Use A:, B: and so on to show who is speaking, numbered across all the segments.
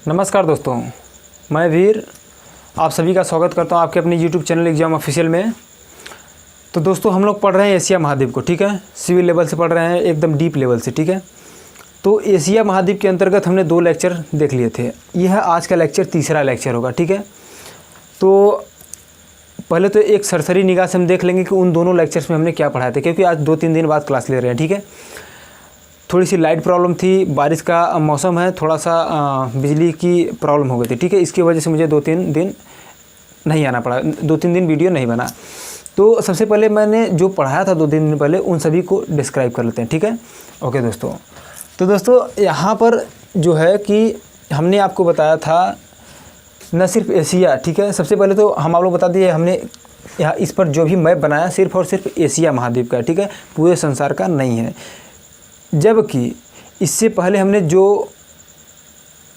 A: नमस्कार दोस्तों, मैं वीर आप सभी का स्वागत करता हूं आपके अपने YouTube चैनल एग्जाम ऑफिशियल में। तो दोस्तों हम लोग पढ़ रहे हैं एशिया महाद्वीप को, ठीक है। सिविल लेवल से पढ़ रहे हैं, एकदम डीप लेवल से, ठीक है। तो एशिया महाद्वीप के अंतर्गत हमने 2 लेक्चर देख लिए थे। यह आज का लेक्चर तीसरा लेक्चर होगा, ठीक है। तो पहले तो एक सरसरी निगाह से हम देख लेंगे कि उन दोनों लेक्चर्स में हमने क्या पढ़ाया था, क्योंकि आज 2-3 दिन बाद क्लास ले रहे हैं, ठीक है। थोड़ी सी लाइट प्रॉब्लम थी, बारिश का मौसम है, थोड़ा सा बिजली की प्रॉब्लम हो गई थी, ठीक है। इसकी वजह से मुझे 2-3 दिन नहीं आना पड़ा, 2-3 दिन वीडियो नहीं बना। तो सबसे पहले मैंने जो पढ़ाया था 2-3 दिन पहले, उन सभी को डिस्क्राइब कर लेते हैं, ठीक है। ओके दोस्तों, तो दोस्तों यहाँ पर जो है कि हमने आपको बताया था न सिर्फ एशिया, ठीक है। सबसे पहले तो हम आप लोग बता दिए, हमने यहाँ इस पर जो भी मैप बनाया सिर्फ और सिर्फ एशिया महाद्वीप का, ठीक है, पूरे संसार का नहीं है। जबकि इससे पहले हमने जो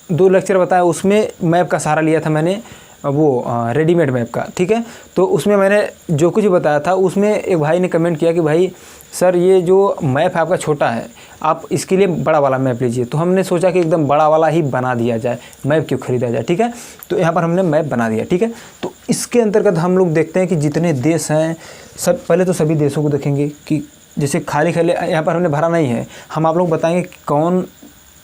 A: 2 लेक्चर बताया उसमें मैप का सहारा लिया था मैंने, वो रेडीमेड मैप का, ठीक है। तो उसमें मैंने जो कुछ बताया था उसमें एक भाई ने कमेंट किया कि भाई सर ये जो मैप है आपका छोटा है, आप इसके लिए बड़ा वाला मैप लीजिए। तो हमने सोचा कि एकदम बड़ा वाला ही बना दिया जाए, मैप क्यों खरीदा जाए, ठीक है। तो यहाँ पर हमने मैप बना दिया, ठीक है। तो इसके अंतर्गत हम लोग देखते हैं कि जितने देश हैं सब, पहले तो सभी देशों को देखेंगे कि जैसे खाली यहाँ पर हमने भरा नहीं है, हम आप लोग बताएंगे कौन,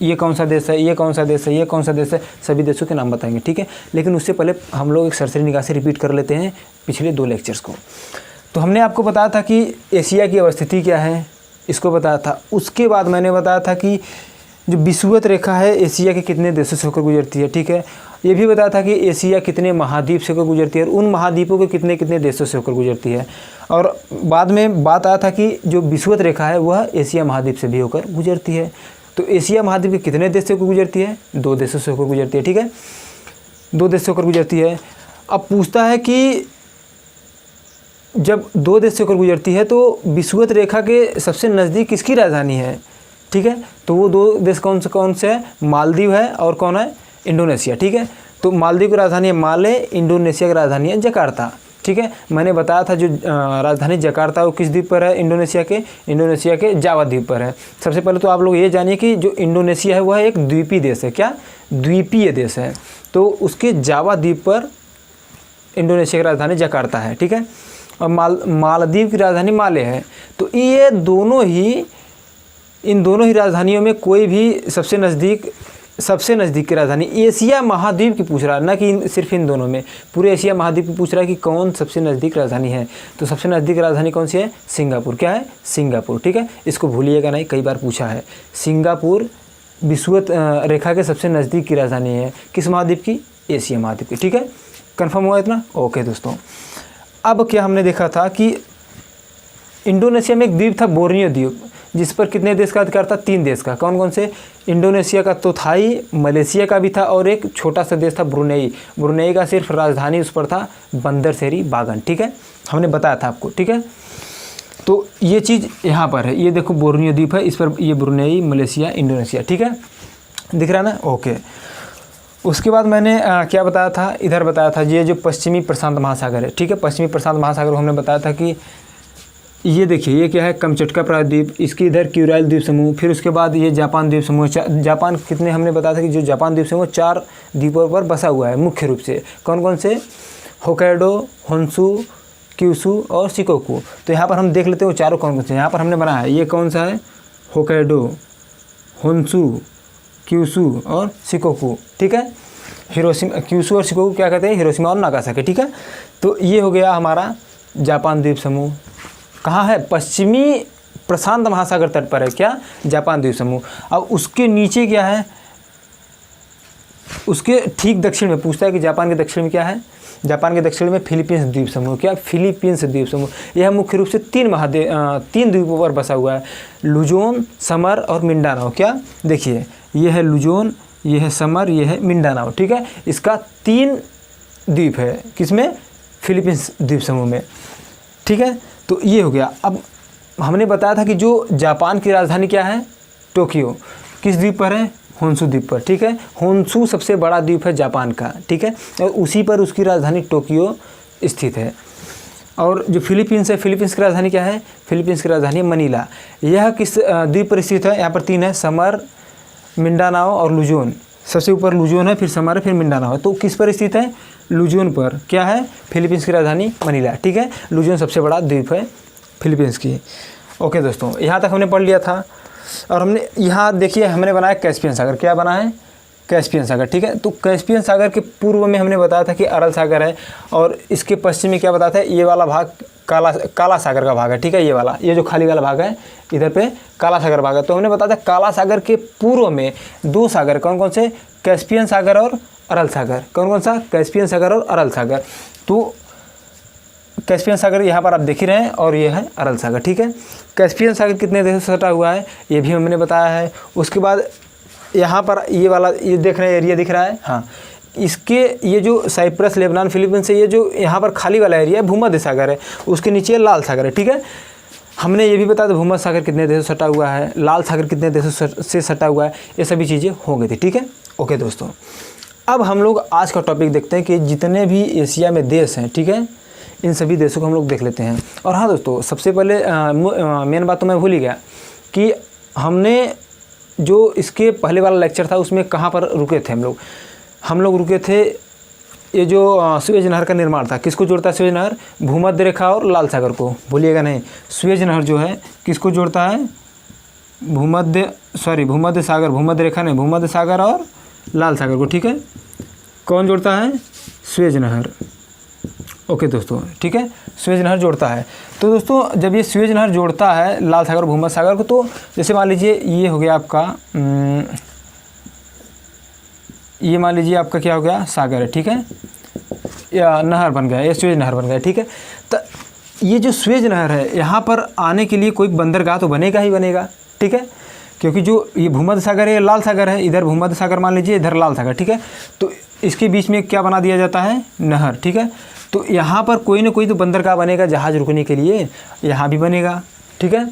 A: ये कौन सा देश है, ये कौन सा देश है, ये कौन सा देश है, सभी देशों के नाम बताएंगे, ठीक है। लेकिन उससे पहले हम लोग एक सरसरी निगाह से रिपीट कर लेते हैं पिछले 2 लेक्चर्स को। तो हमने आपको बताया था कि एशिया की अवस्थिति क्या है, इसको बताया था। उसके बाद मैंने बताया था कि जो विषुवत रेखा है एशिया के कितने देशों से होकर गुजरती है, ठीक है। ये भी बताया था कि एशिया कितने महाद्वीप से होकर गुजरती है और उन महाद्वीपों के कितने कितने देशों से होकर गुजरती है। और बाद में बात आया था कि जो विषुवत रेखा है वह एशिया महाद्वीप से भी होकर गुजरती है। तो एशिया महाद्वीप के कितने देश से होकर गुजरती है, 2 देशों से होकर गुजरती है, ठीक है, 2 देश से होकर गुजरती है। अब पूछता है कि जब 2 देश से होकर गुजरती है तो विषुवत रेखा के सबसे नज़दीक किसकी राजधानी है, ठीक है। तो वो 2 देश कौन से है, मालदीव है और कौन है, इंडोनेशिया, ठीक है। तो मालदीव की राजधानी है माले, इंडोनेशिया की राजधानी है जकार्ता, ठीक है। मैंने बताया था जो राजधानी जकार्ता वो किस द्वीप पर है, इंडोनेशिया के जावा द्वीप पर है। सबसे पहले तो आप लोग ये जानिए कि जो इंडोनेशिया है वह एक द्वीपीय देश है, क्या द्वीपीय देश है। तो उसके जावा द्वीप पर इंडोनेशिया की राजधानी जकार्ता है, ठीक है। और मालदीव की राजधानी माले है। तो ये दोनों ही, इन दोनों ही राजधानियों में कोई भी सबसे नज़दीक की राजधानी एशिया महाद्वीप की पूछ रहा है, ना कि सिर्फ इन दोनों में, पूरे एशिया महाद्वीप की पूछ रहा है कि कौन सबसे नज़दीक राजधानी है। तो सबसे नज़दीक राजधानी कौन सी है, सिंगापुर, क्या है, सिंगापुर, ठीक है। इसको भूलिएगा नहीं, कई बार पूछा है। सिंगापुर विषुवत रेखा के सबसे नज़दीक की राजधानी है, किस महाद्वीप की, एशिया महाद्वीप की, ठीक है। कन्फर्म हुआ इतना, ओके दोस्तों। अब क्या हमने देखा था कि इंडोनेशिया में एक द्वीप था बोर्नियो द्वीप, जिस पर कितने देश का अधिकार था, 3 देश का। कौन कौन से, इंडोनेशिया का तो था ही, मलेशिया का भी था और एक छोटा सा देश था ब्रुनेई। ब्रुनेई का सिर्फ राजधानी उस पर था बंदरसेरी बागन, ठीक है, हमने बताया था आपको, ठीक है। तो ये चीज़ यहाँ पर है, ये देखो बोर्नियो द्वीप है, इस पर ये ब्रुनेई, मलेशिया, इंडोनेशिया, ठीक है, दिख रहा ना, ओके। उसके बाद मैंने क्या बताया था, इधर बताया था ये जो पश्चिमी प्रशांत महासागर है, ठीक है। पश्चिमी प्रशांत महासागर को हमने बताया था कि ये देखिए ये क्या है, कमचटका प्रायद्वीप, इसकी इधर क्यूराइल द्वीप समूह, फिर उसके बाद ये जापान द्वीप समूह। जापान कितने, हमने बताया था कि जो जापान द्वीप समूह 4 द्वीपों पर बसा हुआ है मुख्य रूप से। कौन कौन से, होक्काइडो, होन्शु, क्यूशु और शिकोकू। तो यहाँ पर हम देख लेते हैं वो चारों कौन कौन से। यहाँ पर हमने बनाया है, ये कौन सा है, होक्काइडो, होन्शु, क्यूशु और शिकोकू, ठीक है। हिरोशिमा, क्यूशु और शिकोकू क्या कहते हैं, हिरोशिमा और नागासाकी, ठीक है। तो ये हो गया हमारा जापान द्वीप समूह। कहाँ है, पश्चिमी प्रशांत महासागर तट पर है, क्या, जापान द्वीप समूह। अब उसके नीचे क्या है, उसके ठीक दक्षिण में पूछता है कि जापान के दक्षिण में क्या है, जापान के दक्षिण में फिलीपींस द्वीप समूह, क्या, फिलीपींस द्वीप समूह। यह मुख्य रूप से 3 द्वीपों पर बसा हुआ है, लुजोन, समर और मिंडानाओ। क्या, देखिए ये है लुजोन, ये है समर, ये है मिंडानाओ, ठीक है। इसका 3 द्वीप है, किसमें, फिलीपींस द्वीप समूह में, ठीक है। तो ये हो गया। अब हमने बताया था कि जो जापान की राजधानी क्या है, टोक्यो, किस द्वीप पर है, होन्शु द्वीप पर, ठीक है। होन्शु सबसे बड़ा द्वीप है जापान का, ठीक है, और उसी पर उसकी राजधानी टोक्यो स्थित है। और जो फिलीपींस है, फिलीपींस की राजधानी क्या है, फिलीपींस की राजधानी मनीला। यह किस द्वीप पर स्थित है, यहाँ पर 3 है, समर, मिंडानाओ और लुजोन। सबसे ऊपर लुजोन है, फिर समारा, फिर मिंडानाओ है। तो किस पर स्थित है? लुजोन पर। क्या है? फिलीपींस की राजधानी मनीला। ठीक है, लुजोन सबसे बड़ा द्वीप है फिलीपींस की। ओके दोस्तों, यहाँ तक हमने पढ़ लिया था। और हमने यहाँ देखिए हमने बनाया कैस्पियन सागर। क्या बना है? कैस्पियन सागर। ठीक है, तो कैस्पियन सागर के पूर्व में हमने बताया था कि अरल सागर है, और इसके पश्चिम में क्या बताया था? ये वाला भाग काला सागर का भाग है। ठीक है, ये वाला, ये जो खाली वाला भाग है इधर पे काला सागर भाग है। तो हमने बताया था काला सागर के पूर्व में 2 सागर, कौन कौन से? कैस्पियन सागर और अरल सागर। कौन कौन सा? कैस्पियन सागर और अरल सागर। तो कैस्पियन सागर यहाँ पर आप देख ही रहे हैं, और ये है अरल सागर। ठीक है, कैस्पियन सागर कितने देशों से सटा हुआ है ये भी हमने बताया है। उसके बाद यहाँ पर ये वाला, ये देख रहे हैं एरिया दिख रहा है, हाँ, इसके ये जो साइप्रस, लेबनान, फिलीपींस से ये जो यहाँ पर खाली वाला एरिया है भूमध्य सागर है, उसके नीचे लाल सागर है। ठीक है, हमने ये भी बताया था भूमध्य सागर कितने देशों से सटा हुआ है, लाल सागर कितने देशों से सटा हुआ है, ये सभी चीज़ें हो गई थी। ठीक है, ओके दोस्तों, अब हम लोग आज का टॉपिक देखते हैं कि जितने भी एशिया में देश हैं, ठीक है, इन सभी देशों को हम लोग देख लेते हैं। और हाँ दोस्तों, सबसे पहले मेन बात तो मैं भूल ही गया कि हमने जो इसके पहले वाला लेक्चर था उसमें कहाँ पर रुके थे हम लोग रुके थे, ये जो सुएज नहर का निर्माण था, किसको जोड़ता है सुएज नहर? भूमध्य रेखा और लाल सागर को, भूलिएगा नहीं। सुएज नहर जो है किसको जोड़ता है? भूमध्य सागर, भूमध्य रेखा नहीं, भूमध्य सागर और लाल सागर को। ठीक है, कौन जोड़ता है? सुएज नहर। ओके दोस्तों, ठीक है, सुएज नहर जोड़ता है। तो दोस्तों जब ये सुएज नहर जोड़ता है लाल सागर और भूमध्य सागर को, तो जैसे मान लीजिए ये हो गया आपका, ये मान लीजिए आपका क्या हो गया? सागर है। ठीक है, या नहर बन गया, ये सुएज नहर बन गया। ठीक है, तो ये जो सुएज नहर है यहाँ पर आने के लिए कोई बंदरगाह तो बनेगा ही बनेगा। ठीक है, क्योंकि जो ये भूमध्य सागर है, लाल सागर है, इधर भूमध्य सागर मान लीजिए, इधर लाल सागर। ठीक है, तो इसके बीच में क्या बना दिया जाता है? नहर। ठीक है, तो यहाँ पर कोई ना कोई तो बंदरगाह बनेगा जहाज़ रुकने के लिए, यहाँ भी बनेगा। ठीक है,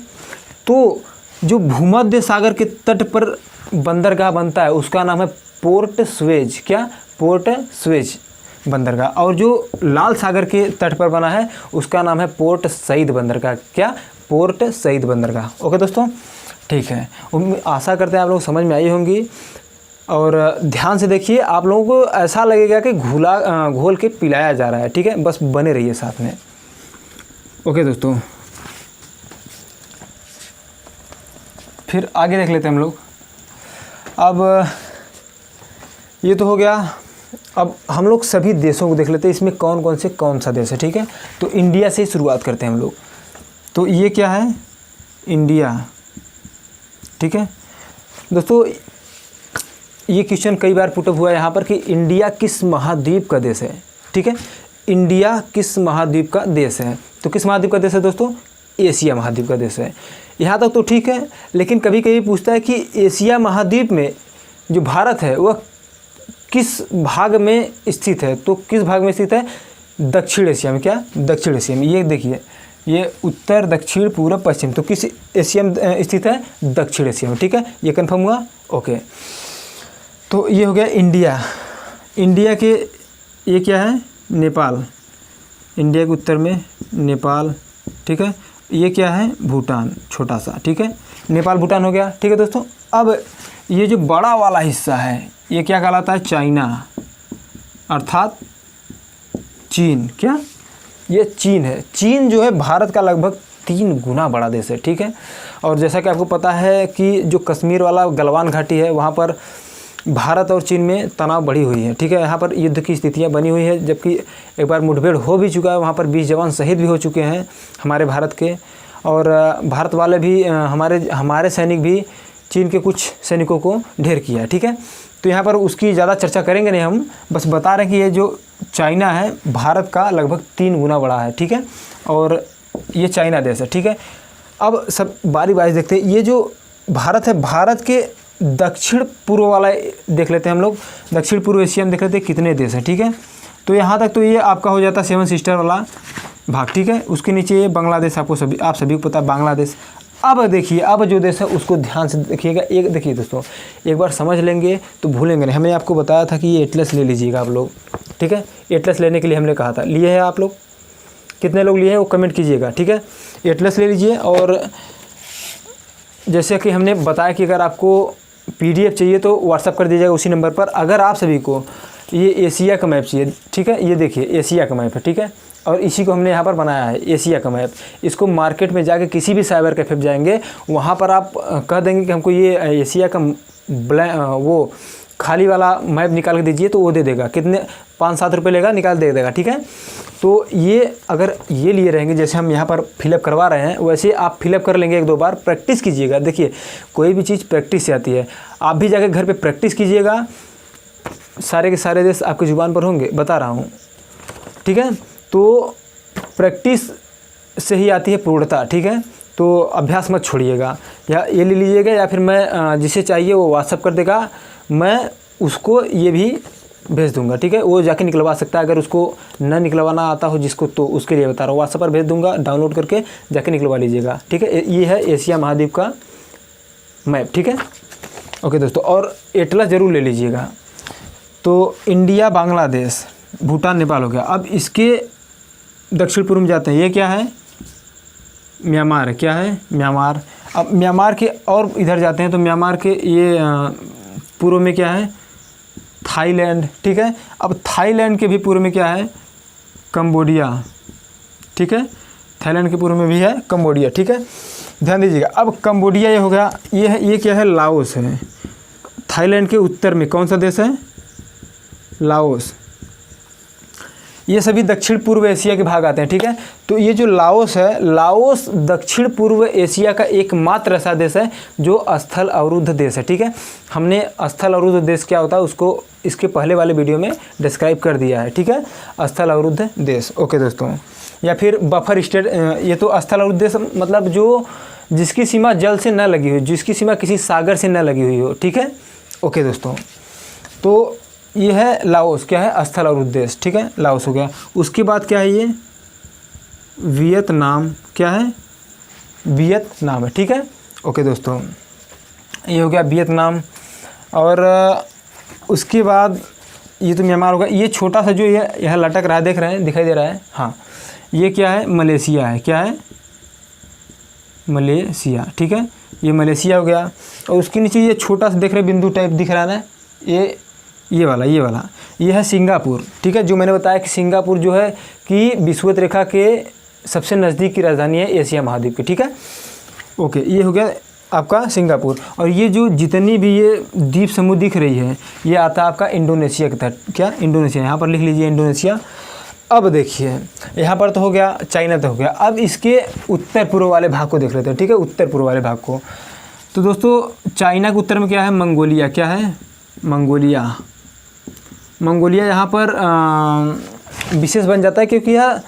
A: तो जो भूमध्य सागर के तट पर बंदरगाह बनता है उसका नाम है पोर्ट सुएज। क्या? पोर्ट सुएज बंदरगाह। और जो लाल सागर के तट पर बना है उसका नाम है पोर्ट सईद बंदरगाह। क्या? पोर्ट सईद बंदरगाह। ओके दोस्तों, ठीक है, आशा करते हैं आप लोग समझ में आई होंगी। और ध्यान से देखिए, आप लोगों को ऐसा लगेगा कि घोल के पिलाया जा रहा है। ठीक है, बस बने रहिए साथ में। ओके दोस्तों, फिर आगे देख लेते हैं हम लोग। अब ये तो हो गया, अब हम लोग सभी देशों को देख लेते हैं, इसमें कौन सा देश है। ठीक है, तो इंडिया से ही शुरुआत करते हैं हम लोग। तो ये क्या है? इंडिया। ठीक है दोस्तों, ये क्वेश्चन कई बार पुटअप हुआ है यहाँ पर कि इंडिया किस महाद्वीप का देश है। ठीक है, इंडिया किस महाद्वीप का देश है? तो किस महाद्वीप का देश है दोस्तों? एशिया महाद्वीप का देश है। यहाँ तक तो ठीक है, लेकिन कभी कभी पूछता है कि एशिया महाद्वीप में जो भारत है वह किस भाग में स्थित है? तो किस भाग में स्थित है? दक्षिण एशिया में। क्या? दक्षिण एशिया में। ये देखिए, ये उत्तर, दक्षिण, पूर्व, पश्चिम, तो किस एशिया में स्थित है? दक्षिण एशिया में। ठीक है, ये कन्फर्म हुआ। ओके, तो ये हो गया इंडिया। इंडिया के ये क्या है? नेपाल। इंडिया के उत्तर में नेपाल। ठीक है, ये क्या है? भूटान, छोटा सा। ठीक है, नेपाल भूटान हो गया। ठीक है दोस्तों, अब ये जो बड़ा वाला हिस्सा है ये क्या कहलाता है? चाइना, अर्थात चीन। क्या? ये चीन है। चीन जो है भारत का लगभग 3 गुना बड़ा देश है। ठीक है, और जैसा कि आपको पता है कि जो कश्मीर वाला गलवान घाटी है वहाँ पर भारत और चीन में तनाव बढ़ी हुई है। ठीक है, यहाँ पर युद्ध की स्थितियाँ बनी हुई है, जबकि एक बार मुठभेड़ हो भी चुका है, वहाँ पर 20 जवान शहीद भी हो चुके हैं हमारे भारत के, और भारत वाले भी हमारे सैनिक भी चीन के कुछ सैनिकों को ढेर किया है। ठीक है, तो यहाँ पर उसकी ज़्यादा चर्चा करेंगे नहीं, हम बस बता रहे हैं कि ये जो चाइना है भारत का लगभग 3 गुना बड़ा है। ठीक है, और ये चाइना देश है। ठीक है, अब सब बारी बारी देखते हैं। ये जो भारत है, भारत के दक्षिण पूर्व वाला देख लेते हैं हम लोग। दक्षिण पूर्व एशिया में देख लेते हैं कितने देश हैं। ठीक है, तो यहाँ तक तो ये आपका हो जाता है 7 सिस्टर वाला भाग। ठीक है, उसके नीचे ये बांग्लादेश, आप सभी को पता है बांग्लादेश। अब देखिए, अब जो देश है उसको ध्यान से देखिएगा। एक देखिए दोस्तों, एक बार समझ लेंगे तो भूलेंगे नहीं। हमने आपको बताया था कि ये एटलस ले लीजिएगा आप लोग। ठीक है, एटलस लेने के लिए हमने कहा था, लिए हैं आप लोग? कितने लोग लिए हैं वो कमेंट कीजिएगा। ठीक है, एटलस ले लीजिए। और जैसे कि हमने बताया कि अगर आपको PDF चाहिए तो व्हाट्सअप कर दीजिएगा उसी नंबर पर। अगर आप सभी को ये एशिया का मैप चाहिए, ठीक है, ये देखिए एशिया का मैप है, ठीक है, और इसी को हमने यहाँ पर बनाया है एशिया का मैप। इसको मार्केट में जाके किसी भी साइबर कैफे पे जाएंगे, वहाँ पर आप कह देंगे कि हमको ये एशिया का वो खाली वाला मैप निकाल के दीजिए, तो वो दे देगा। कितने 5-7 रुपये लेगा, निकाल दे देगा, ठीक है। तो ये अगर ये लिए रहेंगे, जैसे हम यहाँ पर फिलअप करवा रहे हैं, वैसे आप फिलअप कर लेंगे 1-2 बार, प्रैक्टिस कीजिएगा। देखिए कोई भी चीज़ प्रैक्टिस से आती है। आप भी जाके घर पे प्रैक्टिस कीजिएगा, सारे के सारे देश आपकी ज़ुबान पर होंगे, बता रहा हूँ, ठीक है। तो प्रैक्टिस से ही आती है पूर्णता, ठीक है। तो अभ्यास मत छोड़िएगा, या ये ले लीजिएगा, या फिर मैं जिसे चाहिए वो व्हाट्सअप कर देगा, मैं उसको ये भी भेज दूंगा, ठीक है। वो जाके निकलवा सकता है, अगर उसको न निकलवाना आता हो जिसको, तो उसके लिए बता रहा हूँ, व्हाट्सएप पर भेज दूंगा, डाउनलोड करके जाके निकलवा लीजिएगा, ठीक है। ये है एशिया महाद्वीप का मैप, ठीक है। ओके दोस्तों, और एटलस ज़रूर ले लीजिएगा। तो इंडिया, बांग्लादेश, भूटान, नेपाल हो गया। अब इसके दक्षिण पूर्व में जाते हैं, ये क्या है, म्यांमार, क्या है, म्यांमार। अब म्यांमार के और इधर जाते हैं तो म्यांमार के ये पूर्व में क्या है, थाईलैंड, ठीक है। अब थाईलैंड के भी पूर्व में क्या है, कंबोडिया, ठीक है। थाईलैंड के पूर्व में भी है कंबोडिया, ठीक है, ध्यान दीजिएगा। अब कंबोडिया ये हो गया, ये है, ये क्या है, लाओस है। थाईलैंड के उत्तर में कौन सा देश है, लाओस। ये सभी दक्षिण पूर्व एशिया के भाग आते हैं, ठीक है। तो ये जो लाओस है, लाओस दक्षिण पूर्व एशिया का एकमात्र ऐसा देश है जो स्थल अवरुद्ध देश है, ठीक है। हमने स्थल अवरुद्ध देश क्या होता है उसको इसके पहले वाले वीडियो में डिस्क्राइब कर दिया है, ठीक है। स्थल अवरुद्ध देश, ओके दोस्तों। या फिर बफर स्टेट, ये तो स्थल अवरुद्ध देश मतलब जो जिसकी सीमा जल से न लगी हुई, जिसकी सीमा किसी सागर से न लगी हुई हो, ठीक है। ओके दोस्तों, तो ये है लाओस, क्या है, स्थल अवरुद्ध देश, ठीक है, लाओस हो गया। उसके बाद क्या है, ये वियतनाम, क्या है, वियतनाम है, ठीक है। ओके दोस्तों, ये हो गया वियतनाम। और उसके बाद ये तो म्यांमार होगा। ये छोटा सा जो ये यहाँ लटक रहा है, देख रहे हैं, दिखाई दे रहा है, हाँ, ये क्या है, मलेशिया है, क्या है, मलेशिया, ठीक है, ये मलेशिया हो गया। और उसके नीचे ये छोटा सा देख रहे बिंदु टाइप दिख रहा है ना, ये वाला ये है सिंगापुर, ठीक है। जो मैंने बताया कि सिंगापुर जो है कि विषुवत रेखा के सबसे नज़दीक की राजधानी है एशिया महाद्वीप की, ठीक है। ओके, ये हो गया आपका सिंगापुर। और ये जो जितनी भी ये द्वीप समूह दिख रही है, ये आता है आपका इंडोनेशिया के तट, क्या, इंडोनेशिया, यहाँ पर लिख लीजिए इंडोनेशिया। अब देखिए यहाँ पर तो हो गया, चाइना तो हो गया। अब इसके उत्तर पूर्व वाले भाग को देख लेते हैं, ठीक है, उत्तर पूर्व वाले भाग को। तो दोस्तों चाइना के उत्तर में क्या है, मंगोलिया, क्या है, मंगोलिया। मंगोलिया यहाँ पर विशेष बन जाता है क्योंकि यह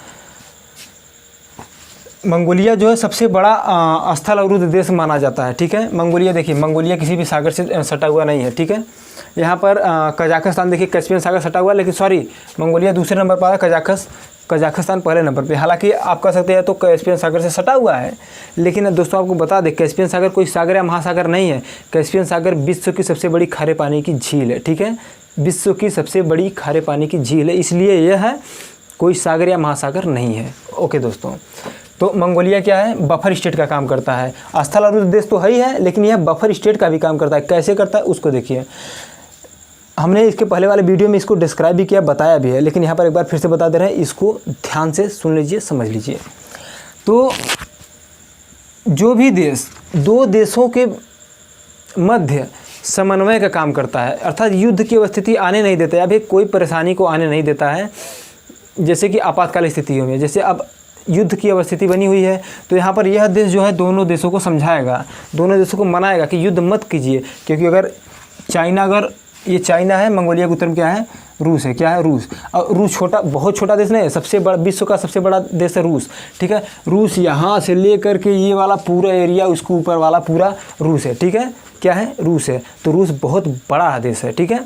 A: मंगोलिया जो है सबसे बड़ा स्थल अवरुद्ध देश माना जाता है, ठीक है। मंगोलिया देखिए, मंगोलिया किसी भी सागर से सटा हुआ नहीं है, ठीक है। यहाँ पर कजाकिस्तान देखिए, कैस्पियन सागर सटा हुआ है, लेकिन सॉरी, मंगोलिया दूसरे नंबर पर है, कजाकिस्तान पहले नंबर पे। हालांकि आप कह सकते हैं तो कैस्पियन सागर से सटा हुआ है, लेकिन दोस्तों आपको बता दें कैस्पियन सागर कोई सागर या महासागर नहीं है। कैस्पियन सागर विश्व की सबसे बड़ी खारे पानी की झील है, ठीक है, विश्व की सबसे बड़ी खारे पानी की झील है, इसलिए यह है, कोई सागर या महासागर नहीं है। ओके दोस्तों, तो मंगोलिया क्या है, बफर स्टेट का काम करता है। स्थल अवरुद्ध देश तो है ही है, लेकिन यह बफर स्टेट का भी काम करता है। कैसे करता है उसको देखिए, हमने इसके पहले वाले वीडियो में इसको डिस्क्राइब भी किया, बताया भी है, लेकिन यहाँ पर एक बार फिर से बता दे रहे हैं, इसको ध्यान से सुन लीजिए, समझ लीजिए। तो जो भी देश दो देशों के मध्य समन्वय का काम करता है, अर्थात युद्ध की स्थिति आने नहीं देता है, अभी कोई परेशानी को आने नहीं देता है, जैसे कि आपातकालीन स्थितियों में, जैसे अब युद्ध की अवस्थिति बनी हुई है, तो यहाँ पर यह देश जो है दोनों देशों को समझाएगा, दोनों देशों को मनाएगा कि युद्ध मत कीजिए। क्योंकि अगर चाइना, अगर ये चाइना है, मंगोलिया के उत्तर में क्या है, रूस है, क्या है, रूस। और रूस छोटा, बहुत छोटा देश नहीं है, सबसे बड़ा, विश्व का सबसे बड़ा देश है रूस, ठीक है। रूस यहाँ से लेकर के ये वाला पूरा एरिया, उसके ऊपर वाला पूरा रूस है, ठीक है, क्या है, रूस है। तो रूस बहुत बड़ा देश है, ठीक है।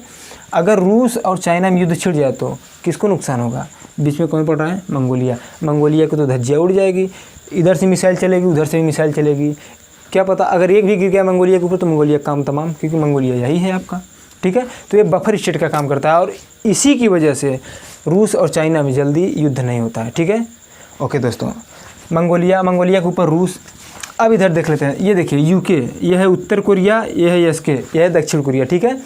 A: अगर रूस और चाइना में युद्ध छिड़ जाए तो किसको नुकसान होगा, बीच में कौन पड़ रहा है, मंगोलिया। मंगोलिया को तो धज्जियाँ उड़ जाएगी, इधर से मिसाइल चलेगी, उधर से भी मिसाइल चलेगी, क्या पता अगर एक भी गिर गया मंगोलिया के ऊपर तो मंगोलिया काम तमाम, क्योंकि मंगोलिया यही है आपका, ठीक है। तो ये बफर स्टेट का काम करता है और इसी की वजह से रूस और चाइना में जल्दी युद्ध नहीं होता है, ठीक है। ओके दोस्तों, मंगोलिया के ऊपर रूस, अब इधर देख लेते हैं, ये देखिए यूके, ये है उत्तर कोरिया, ये है एसके, ये है दक्षिण कोरिया, ठीक है।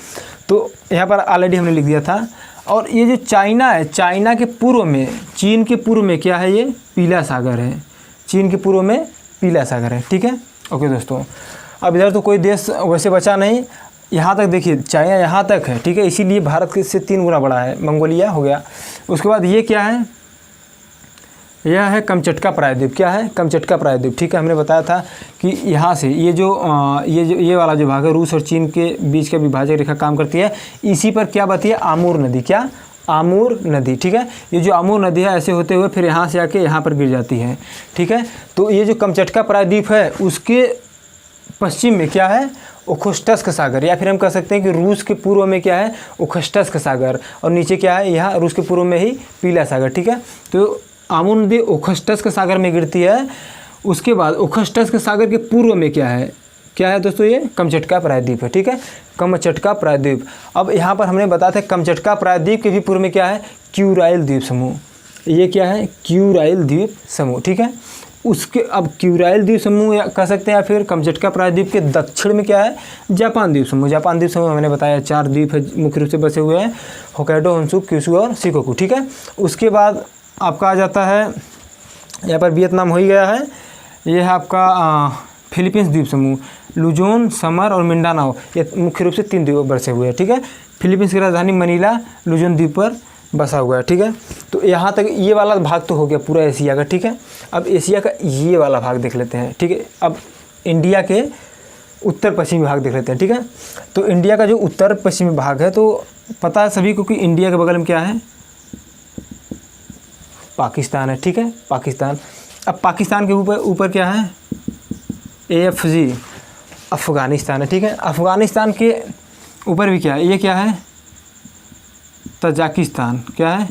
A: तो यहाँ पर ऑलरेडी हमने लिख दिया था। और ये जो चाइना है, चाइना के पूर्व में, चीन के पूर्व में क्या है, ये पीला सागर है, चीन के पूर्व में पीला सागर है, ठीक है। ओके दोस्तों, अब इधर तो कोई देश वैसे बचा नहीं, यहाँ तक देखिए चाइना यहाँ तक है, ठीक है, इसीलिए भारत के से 3 गुना बड़ा है, मंगोलिया हो गया। उसके बाद ये क्या है, यह है कमचटका प्रायद्वीप, क्या है, कमचटका प्रायद्वीप, ठीक है। हमने बताया था कि यहाँ से ये वाला जो भाग है, रूस और चीन के बीच का विभाजक रेखा काम करती है, इसी पर क्या बहती है, आमूर नदी, क्या, आमूर नदी, ठीक है। ये जो आमूर नदी है ऐसे होते हुए फिर यहाँ से आके यहाँ पर गिर जाती है, ठीक है। तो ये जो कमचटका प्रायद्वीप है उसके पश्चिम में क्या है, ओखोस्टस्क सागर, या फिर हम कह सकते हैं कि रूस के पूर्व में क्या है, ओखोस्टस्क सागर, और नीचे क्या है, यहाँ रूस के पूर्व में ही पीला सागर, ठीक है। तो आमूर नदी ओखोस्टस्क सागर में गिरती है। उसके बाद ओखोस्टस्क सागर के पूर्व में क्या है दोस्तों, ये कमचटका प्रायद्वीप है, ठीक है, कमचटका प्रायद्वीप। अब यहाँ पर हमने बताया था कमचटका प्रायद्वीप के भी पूर्व में क्या है, क्यूराइल द्वीप समूह, ये क्या है, क्यूराइल द्वीप समूह, ठीक है। उसके अब क्यूराइल द्वीप समूह या कह सकते हैं, या फिर कमचटका प्रायद्वीप के दक्षिण में क्या है, जापान द्वीप समूह। जापान द्वीप समूह मैंने बताया 4 द्वीप है मुख्य रूप से बसे हुए हैं, होक्काइडो, होन्शु, क्यूशु और शिकोकू, ठीक है। उसके बाद आपका आ जाता है, यहाँ पर वियतनाम हो ही गया है, ये है आपका फिलीपींस द्वीप समूह, लुजोन, समर और मिंडानाओ, ये मुख्य रूप से 3 द्वीप बसे हुए हैं, ठीक है। फिलीपींस की राजधानी मनीला लुजोन द्वीप पर बसा हुआ है, ठीक है। तो यहाँ तक ये वाला भाग तो हो गया पूरा एशिया का, ठीक है। अब एशिया का ये वाला भाग देख लेते हैं, ठीक है। अब इंडिया के उत्तर पश्चिमी भाग देख लेते हैं, ठीक है। तो इंडिया का जो उत्तर पश्चिमी भाग है, तो पता है सभी को कि इंडिया के बगल में क्या है, पाकिस्तान है, ठीक है, पाकिस्तान। अब पाकिस्तान के ऊपर क्या है, AFG, अफ़गानिस्तान है, ठीक है। अफ़गानिस्तान के ऊपर भी क्या है, ये क्या है, तजाकिस्तान, क्या है,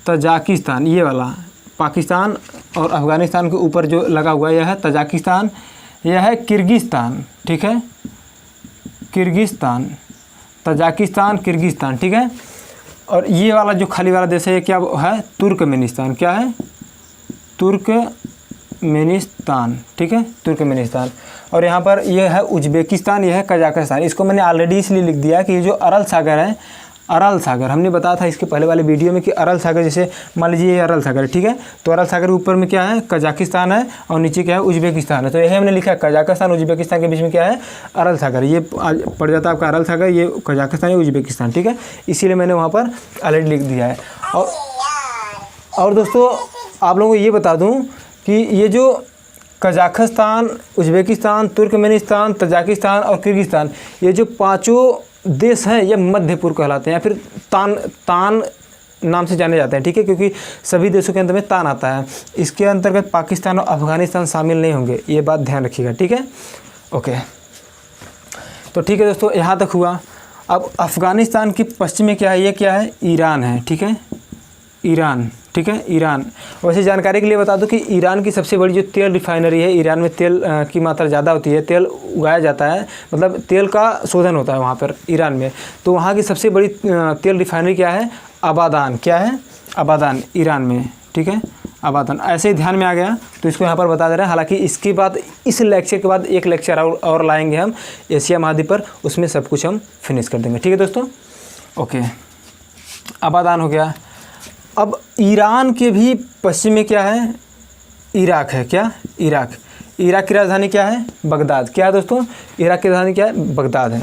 A: तजाकिस्तान, ये वाला पाकिस्तान और अफ़गानिस्तान के ऊपर जो लगा हुआ है यह है तजाकिस्तान, यह है किर्गिस्तान, ठीक है, किर्गिस्तान, तजाकिस्तान, किर्गिस्तान, ठीक है। और ये वाला जो खाली वाला देश है ये क्या है, तुर्कमेनिस्तान, क्या है, तुर्कमेनिस्तान, ठीक है, तुर्कमेनिस्तान। और यहाँ पर ये है उज्बेकिस्तान, यह है कजाकिस्तान। इसको मैंने ऑलरेडी इसलिए लिख दिया कि ये जो अरल सागर है, अरल सागर हमने बताया था इसके पहले वाले वीडियो में कि अरल सागर, जैसे मान लीजिए ये अरल सागर है, ठीक है। तो अरल सागर के ऊपर में क्या है, कजाकिस्तान है, और नीचे क्या है, उज्बेकिस्तान है। तो यही हमने लिखा है, कजाकिस्तान उज्बेकिस्तान के बीच में क्या है, अरल सागर, ये पड़ जाता है आपका अरल सागर, ये कजाकिस्तान है, उज्बेकिस्तान, ठीक है। इसीलिए मैंने वहाँ पर ऑलरेडी लिख दिया है। और दोस्तों आप लोगों को ये बता दूँ कि ये जो कजाकिस्तान, उज्बेकिस्तान, तुर्कमेनिस्तान, तजाकिस्तान और किर्गिस्तान, ये जो 5 देश हैं ये मध्य पूर्व कहलाते हैं, या फिर तान नाम से जाने जाते हैं, ठीक है, क्योंकि सभी देशों के अंदर में तान आता है। इसके अंतर्गत पाकिस्तान और अफ़गानिस्तान शामिल नहीं होंगे, ये बात ध्यान रखिएगा, ठीक है। ओके, तो ठीक है दोस्तों, यहाँ तक हुआ। अब अफ़गानिस्तान की पश्चिम में क्या है, ये क्या है, ईरान है, ठीक है, ईरान, ठीक है, ईरान। वैसे जानकारी के लिए बता दूं कि ईरान की सबसे बड़ी जो तेल रिफाइनरी है, ईरान में तेल की मात्रा ज़्यादा होती है, तेल उगाया जाता है, मतलब तेल का शोधन होता है वहाँ पर ईरान में। तो वहाँ की सबसे बड़ी तेल रिफाइनरी क्या है, अबादान, क्या है, अबादान, ईरान में, ठीक है, अबादान। ऐसे ही ध्यान में आ गया तो इसको यहाँ पर बता दे रहे हैं। हालांकि इसके बाद, इस लेक्चर के बाद एक लेक्चर और लाएंगे हम एशिया महाद्वीप पर, उसमें सब कुछ हम फिनिश कर देंगे, ठीक है दोस्तों। ओके, अबादान हो गया। अब ईरान के भी पश्चिम में क्या है, इराक है, क्या, इराक। इराक की राजधानी क्या है, बगदाद, क्या है दोस्तों, इराक की राजधानी क्या है, बगदाद है।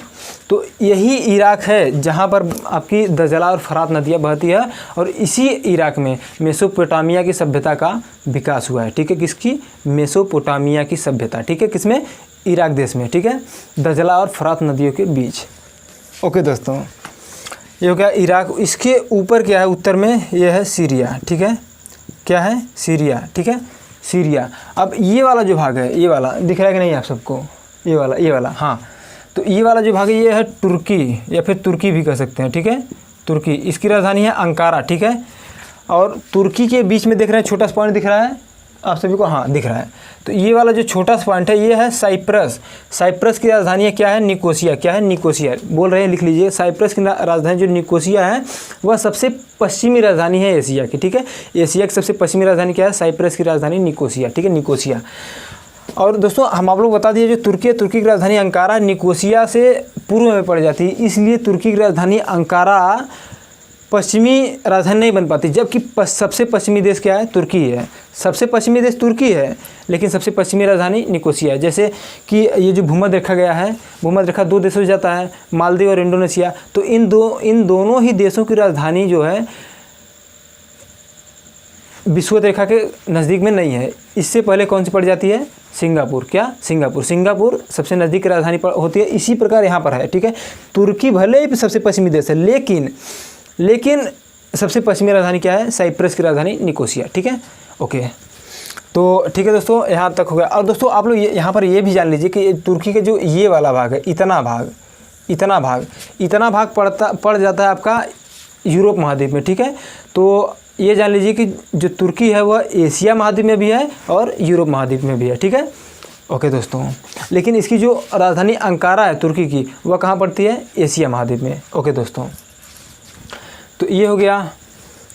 A: तो यही इराक है जहाँ पर आपकी दजला और फरात नदियाँ बहती है, और इसी इराक में मेसोपोटामिया की सभ्यता का विकास हुआ है, ठीक है। किसकी, मेसोपोटामिया की सभ्यता, ठीक है, किसमें, इराक देश में, ठीक है, दजला और फरात नदियों के बीच। ओके दोस्तों, ये हो गया इराक। इसके ऊपर क्या है, उत्तर में ये है सीरिया, ठीक है, क्या है, सीरिया, ठीक है, सीरिया। अब ये वाला जो भाग है, ये वाला दिख रहा है कि नहीं आप सबको, ये वाला, हाँ। तो ये वाला जो भाग है ये है तुर्की, या फिर तुर्की भी कह सकते हैं, ठीक है, तुर्की। इसकी राजधानी है अंकारा, ठीक है। और तुर्की के बीच में देख रहे हैं छोटा सा पॉइंट दिख रहा है आप सभी को, हाँ दिख रहा है। तो ये वाला जो छोटा सा पॉइंट है ये है साइप्रस। साइप्रस की राजधानी है क्या है, निकोसिया, क्या है, निकोसिया बोल रहे हैं, लिख लीजिए। साइप्रस की राजधानी जो निकोसिया है वह सबसे पश्चिमी राजधानी है एशिया की, ठीक है। एशिया की सबसे पश्चिमी राजधानी क्या है, साइप्रस की राजधानी निकोसिया, ठीक है, निकोसिया। और दोस्तों हम आप लोग बता दिए जो तुर्की है, तुर्की की राजधानी अंकारा निकोसिया से पूर्व में पड़ जाती है, इसलिए तुर्की की राजधानी अंकारा पश्चिमी राजधानी नहीं बन पाती, जबकि सबसे पश्चिमी देश क्या है? तुर्की है। सबसे पश्चिमी देश तुर्की है, लेकिन सबसे पश्चिमी राजधानी निकोसिया है। जैसे कि ये जो भूमध्य रेखा गया है, भूमध्य रेखा 2 देशों से जाता है, मालदीव और इंडोनेशिया। तो इन दोनों ही देशों की राजधानी जो है विषुवत रेखा के नज़दीक में नहीं है। इससे पहले कौन सी पड़ जाती है? सिंगापुर। क्या? सिंगापुर। सिंगापुर सबसे नज़दीक की राजधानी होती है। इसी प्रकार यहाँ पर है, ठीक है। तुर्की भले ही सबसे पश्चिमी देश है, लेकिन सबसे पश्चिमी राजधानी क्या है? साइप्रस की राजधानी निकोसिया, ठीक है। ओके, तो ठीक है दोस्तों, यहाँ तक हो गया। और दोस्तों आप लोग यहाँ पर ये भी जान लीजिए कि तुर्की के जो ये वाला भाग है, इतना भाग पड़ जाता है आपका यूरोप महाद्वीप में, ठीक है। तो ये जान लीजिए कि जो तुर्की है वह एशिया महाद्वीप में भी है और यूरोप महाद्वीप में भी है, ठीक है। ओके दोस्तों, लेकिन इसकी जो राजधानी अंकारा है तुर्की की, वह कहाँ पड़ती है? एशिया महाद्वीप में। ओके दोस्तों, तो ये हो गया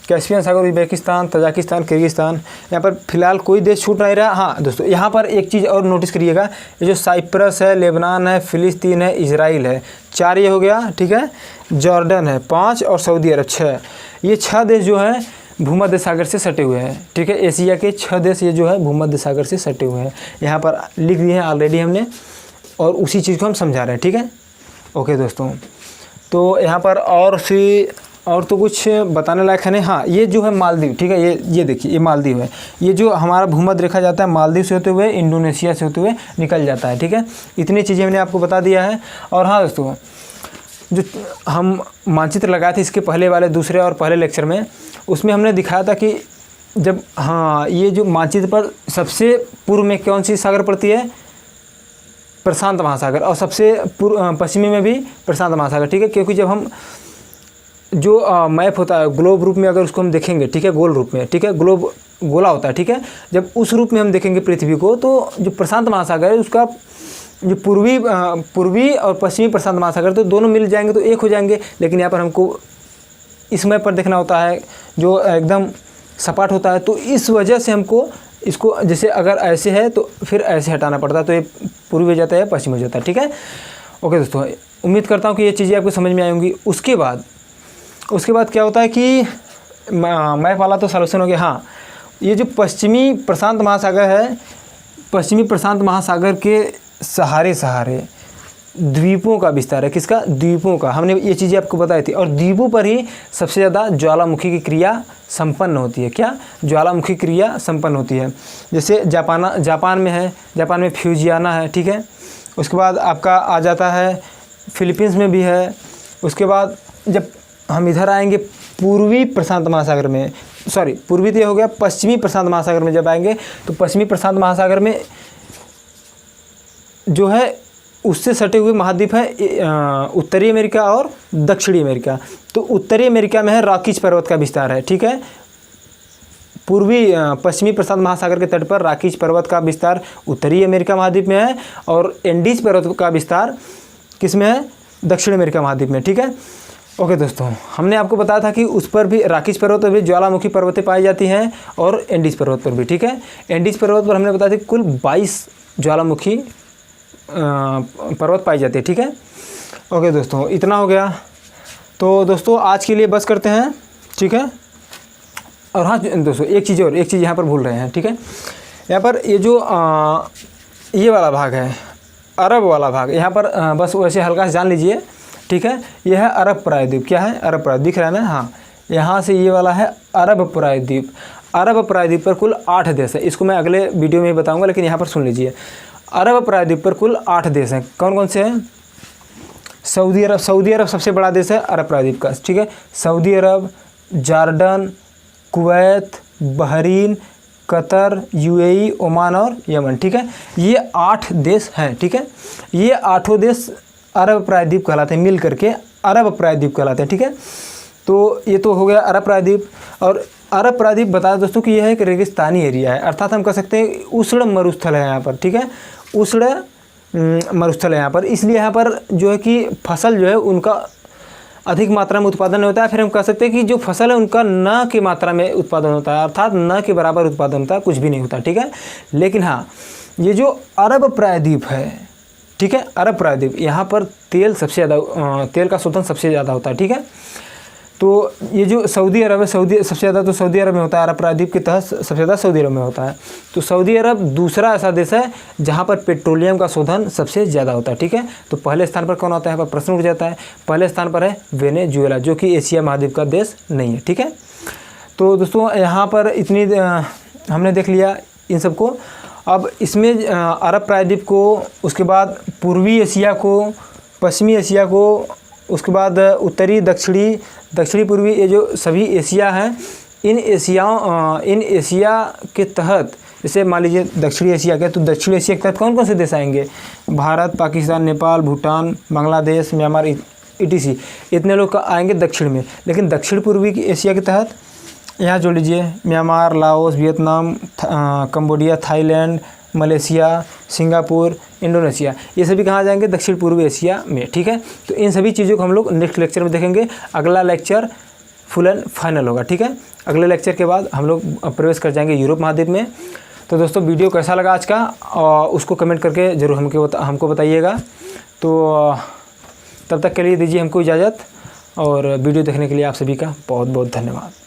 A: कैस्पियन सागर, उज़्बेकिस्तान, तजाकिस्तान, किर्गिस्तान। यहाँ पर फिलहाल कोई देश छूट नहीं रहा। हाँ दोस्तों, यहाँ पर एक चीज़ और नोटिस करिएगा, ये जो साइप्रस है, लेबनान है, फ़िलिस्तीन है, इजराइल है, 4 ये हो गया, ठीक है। जॉर्डन है 5 और सऊदी अरब 6। ये 6 देश जो हैं भूमध्य सागर से सटे हुए हैं, ठीक है। एशिया के 6 देश ये जो है भूमध्य सागर से सटे हुए हैं, यहाँ पर लिख दिए हैं ऑलरेडी हमने, और उसी चीज़ को हम समझा रहे हैं, ठीक है। ओके दोस्तों, तो यहाँ पर और तो कुछ बताने लायक है नहीं। हाँ, ये जो है मालदीव, ठीक है। ये देखिए, ये मालदीव है। ये जो हमारा भूमध्य रेखा जाता है मालदीव से होते हुए इंडोनेशिया से होते हुए निकल जाता है, ठीक है। इतनी चीज़ें मैंने आपको बता दिया है। और हाँ दोस्तों, जो हम मानचित्र लगाए थे इसके पहले वाले दूसरे और पहले लेक्चर में, उसमें हमने दिखाया था कि जब ये जो मानचित्र पर सबसे पूर्व में कौन सी सागर पड़ती है? प्रशांत महासागर। और सबसे पश्चिमी में भी प्रशांत महासागर, ठीक है। क्योंकि जब हम जो मैप होता है ग्लोब रूप में, अगर उसको हम देखेंगे, ठीक है, गोल रूप में, ठीक है, ग्लोब गोला होता है, ठीक है। जब उस रूप में हम देखेंगे पृथ्वी को, तो जो प्रशांत महासागर है उसका जो पूर्वी और पश्चिमी प्रशांत महासागर, तो दोनों मिल जाएंगे तो एक हो जाएंगे। लेकिन यहाँ पर हमको इस मैप पर देखना होता है जो एकदम सपाट होता है, तो इस वजह से हमको इसको, जैसे अगर ऐसे है तो फिर ऐसे हटाना पड़ता है, तो ये पूर्वी हो जाता है, पश्चिम हो जाता है, ठीक है। ओके दोस्तों, उम्मीद करता हूँ कि ये चीज़ें आपको समझ में आई होंगी। उसके बाद क्या होता है कि मैप वाला तो सॉल्यूशन हो गया। हाँ, ये जो पश्चिमी प्रशांत महासागर है, पश्चिमी प्रशांत महासागर के सहारे द्वीपों का विस्तार है। किसका? द्वीपों का। हमने ये चीज़ें आपको बताई थी। और द्वीपों पर ही सबसे ज़्यादा ज्वालामुखी की क्रिया संपन्न होती है। क्या? ज्वालामुखी क्रिया संपन्न होती है। जैसे जापान में है, जापान में फ्यूजियाना है, ठीक है। उसके बाद आपका आ जाता है फिलीपींस में भी है। उसके बाद जब हम इधर आएंगे पूर्वी प्रशांत महासागर में, पूर्वी तो हो गया, पश्चिमी प्रशांत महासागर में जब आएंगे तो पश्चिमी प्रशांत महासागर में जो है उससे सटे हुए महाद्वीप है उत्तरी अमेरिका और दक्षिणी अमेरिका। तो उत्तरी अमेरिका में है रॉकीज पर्वत का विस्तार है, ठीक है। पश्चिमी प्रशांत महासागर के तट पर रॉकीज पर्वत का विस्तार उत्तरी अमेरिका महाद्वीप में है, और एंडीज पर्वत का विस्तार किस में है? दक्षिण अमेरिका महाद्वीप में, ठीक है। ओके दोस्तों, हमने आपको बताया था कि उस पर भी रॉकीज पर्वत पर भी ज्वालामुखी पर्वतें पाई जाती हैं, और एंडीज पर्वत पर भी, ठीक है। एंडीज पर्वत पर हमने बताया था कुल 22 ज्वालामुखी पर्वत पाई जाती है, ठीक है। ओके दोस्तों, इतना हो गया। तो दोस्तों आज के लिए बस करते हैं, ठीक है। और हाँ दोस्तों, एक चीज़ यहाँ पर भूल रहे हैं, ठीक है। यहाँ पर ये जो ये वाला भाग है, अरब वाला भाग, यहाँ पर बस वैसे हल्का से जान लीजिए, ठीक है। यह है अरब प्रायद्वीप। क्या है? अरब प्रायद्वीप। दिख रहा है ना? हाँ, यहाँ से ये वाला है अरब प्रायद्वीप। अरब प्रायद्वीप पर कुल 8 देश है। इसको मैं अगले वीडियो में बताऊँगा, लेकिन यहाँ पर सुन लीजिए। अरब प्रायद्वीप पर कुल 8 देश हैं। कौन कौन से हैं? सऊदी अरब सबसे बड़ा देश है अरब प्रायद्वीप का, ठीक है। Saudi Arab, Jordan, Kuwait, Bahrain, Qatar, UAE, Oman और यमन, ठीक है। ये 8 देश हैं, ठीक है। ये 8 देश अरब प्रायद्वीप कहलाते हैं, मिल करके अरब प्रायद्वीप कहलाते हैं, ठीक है। तो ये तो हो गया अरब प्रायद्वीप। और अरब प्रायद्वीप बताया दोस्तों कि यह एक रेगिस्तानी एरिया है, अर्थात हम कह सकते हैं उष्ण मरुस्थल है यहाँ पर, ठीक है। उष्ण मरुस्थल है यहाँ पर, इसलिए यहाँ पर जो है कि फसल जो है उनका अधिक मात्रा में उत्पादन होता है। फिर हम कह सकते हैं कि जो फसल है उनका न की मात्रा में उत्पादन होता है, अर्थात न के बराबर उत्पादन होता है, कुछ भी नहीं होता, ठीक है। लेकिन हाँ, ये जो अरब प्रायद्वीप है, ठीक है, अरब प्रायद्वीप, यहाँ पर तेल का शोधन सबसे ज़्यादा होता है, ठीक है। तो ये जो सऊदी अरब है, सबसे ज़्यादा तो सऊदी अरब में होता है, अरब प्रायद्वीप के तहत सबसे ज़्यादा सऊदी अरब में होता है। तो सऊदी अरब दूसरा ऐसा देश है जहाँ पर पेट्रोलियम का शोधन सबसे ज़्यादा होता है, ठीक है। तो पहले स्थान पर कौन आता है, यहाँ पर प्रश्न उठ जाता है। पहले स्थान पर है वेनेजुएला, जो कि एशिया महाद्वीप का देश नहीं है, ठीक है। तो दोस्तों यहाँ पर इतनी हमने देख लिया इन सबको। अब इसमें अरब प्रायद्वीप को, उसके बाद पूर्वी एशिया को, पश्चिमी एशिया को, उसके बाद उत्तरी, दक्षिणी पूर्वी, ये जो सभी एशिया हैं, इन एशिया के तहत, जैसे मान लीजिए दक्षिणी एशिया के, तो दक्षिणी एशिया के तहत कौन कौन से देश आएंगे, भारत, पाकिस्तान, नेपाल, भूटान, बांग्लादेश, म्यांमार, etc, इतने लोग आएंगे दक्षिण में। लेकिन दक्षिण पूर्वी एशिया के तहत यहाँ जोड़ लीजिए Myanmar, Laos, Vietnam, Cambodia, Thailand, Malaysia, Singapore, Indonesia, ये सभी कहाँ जाएंगे, दक्षिण पूर्वी एशिया में, ठीक है। तो इन सभी चीज़ों को हम लोग नेक्स्ट लेक्चर में देखेंगे। अगला लेक्चर फुल एंड फाइनल होगा, ठीक है। अगले लेक्चर के बाद हम लोग प्रवेश कर जाएंगे यूरोप महाद्वीप में। तो दोस्तों वीडियो कैसा लगा आज का, उसको कमेंट करके ज़रूर हमको बताइएगा। तो तब तक के लिए दीजिए हमको इजाज़त, और वीडियो देखने के लिए आप सभी का बहुत बहुत धन्यवाद।